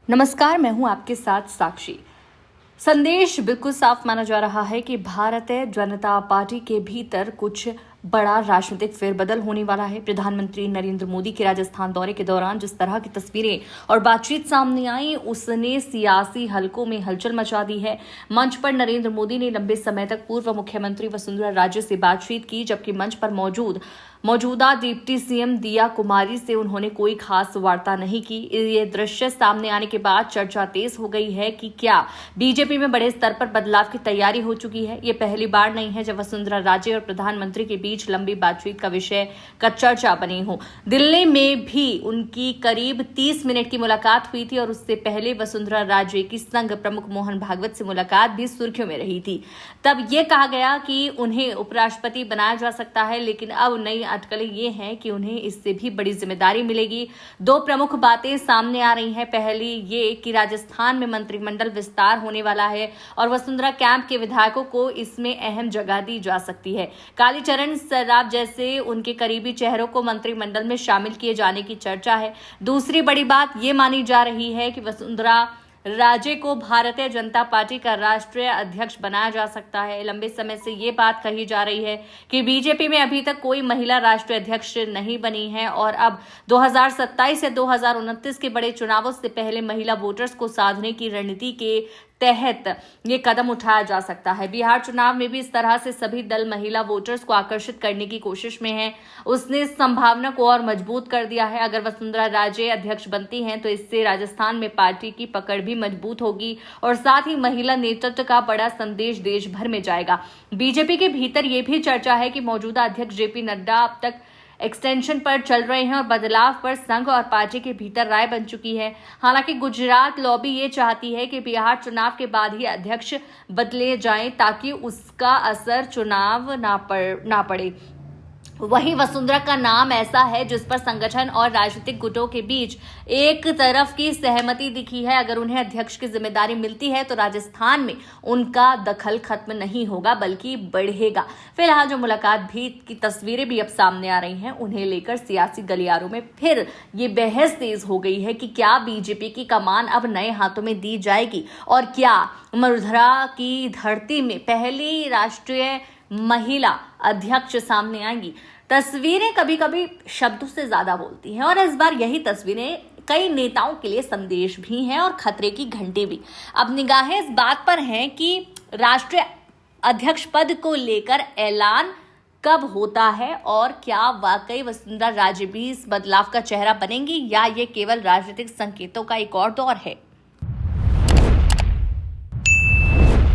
नमस्कार, मैं हूं आपके साथ साक्षी। संदेश बिल्कुल साफ माना जा रहा है कि भारतीय जनता पार्टी के भीतर कुछ बड़ा राजनीतिक फेरबदल होने वाला है। प्रधानमंत्री नरेंद्र मोदी के राजस्थान दौरे के दौरान जिस तरह की तस्वीरें और बातचीत सामने आई, उसने सियासी हलकों में हलचल मचा दी है। मंच पर नरेंद्र मोदी ने लंबे समय तक पूर्व मुख्यमंत्री वसुंधरा राजे से बातचीत की, जबकि मंच पर मौजूदा डिप्टी सीएम दिया कुमारी से उन्होंने कोई खास वार्ता नहीं की। ये दृश्य सामने आने के बाद चर्चा तेज हो गई है कि क्या बीजेपी में बड़े स्तर पर बदलाव की तैयारी हो चुकी है। ये पहली बार नहीं है जब वसुंधरा राजे और प्रधानमंत्री के बीच लंबी बातचीत का विषय का चर्चा बनी हो। दिल्ली में भी उनकी करीब 30 मिनट की मुलाकात हुई थी और उससे पहले वसुंधरा राजे की संघ प्रमुख मोहन भागवत से मुलाकात भी सुर्खियों में रही थी। तब ये कहा गया कि उन्हें उपराष्ट्रपति बनाया जा सकता है, लेकिन अब नई अटकलें ये हैं कि उन्हें इससे भी बड़ी जिम्मेदारी मिलेगी। दो प्रमुख बातें सामने आ रही हैं। पहली ये कि राजस्थान में मंत्रिमंडल विस्तार होने वाला है और वसुंधरा कैंप के विधायकों को इसमें अहम जगह दी जा सकती है। कालीचरण सराफ जैसे उनके करीबी चेहरों को मंत्रिमंडल में शामिल किए जाने की चर्चा है। दूसरी बड़ी बात ये मानी जा रही है कि वसुंधरा राजे को भारतीय जनता पार्टी का राष्ट्रीय अध्यक्ष बनाया जा सकता है। लंबे समय से ये बात कही जा रही है कि बीजेपी में अभी तक कोई महिला राष्ट्रीय अध्यक्ष नहीं बनी है और अब 2027 या 2029 के बड़े चुनावों से पहले महिला वोटर्स को साधने की रणनीति के तहत ये कदम उठाया जा सकता है। बिहार चुनाव में भी इस तरह से सभी दल महिला वोटर्स को आकर्षित करने की कोशिश में हैं। उसने इस संभावना को और मजबूत कर दिया है। अगर वसुंधरा राजे अध्यक्ष बनती हैं तो इससे राजस्थान में पार्टी की पकड़ भी मजबूत होगी और साथ ही महिला नेतृत्व का बड़ा संदेश देश भर में जाएगा। बीजेपी के भीतर यह भी चर्चा है कि मौजूदा अध्यक्ष जेपी नड्डा अब तक एक्सटेंशन पर चल रहे हैं और बदलाव पर संघ और पार्टी के भीतर राय बन चुकी है। हालांकि गुजरात लॉबी ये चाहती है कि बिहार चुनाव के बाद ही अध्यक्ष बदले जाएं ताकि उसका असर चुनाव ना पड़े। वहीं वसुंधरा का नाम ऐसा है जिस पर संगठन और राजनीतिक गुटों के बीच एक तरफ की सहमति दिखी है। अगर उन्हें अध्यक्ष की जिम्मेदारी मिलती है तो राजस्थान में उनका दखल खत्म नहीं होगा बल्कि बढ़ेगा। फिलहाल जो मुलाकात भी की तस्वीरें भी अब सामने आ रही हैं, उन्हें लेकर सियासी गलियारों में फिर ये बहस तेज हो गई है कि क्या बीजेपी की कमान अब नए हाथों में दी जाएगी और क्या मरुधरा की धरती में पहली राष्ट्रीय महिला अध्यक्ष सामने आएंगी। तस्वीरें कभी कभी शब्दों से ज्यादा बोलती हैं और इस बार यही तस्वीरें कई नेताओं के लिए संदेश भी हैं और खतरे की घंटी भी। अब निगाहें इस बात पर हैं कि राष्ट्रीय अध्यक्ष पद को लेकर ऐलान कब होता है और क्या वाकई वसुंधरा राजे भी इस बदलाव का चेहरा बनेंगी या ये केवल राजनीतिक संकेतों का एक और दौर है।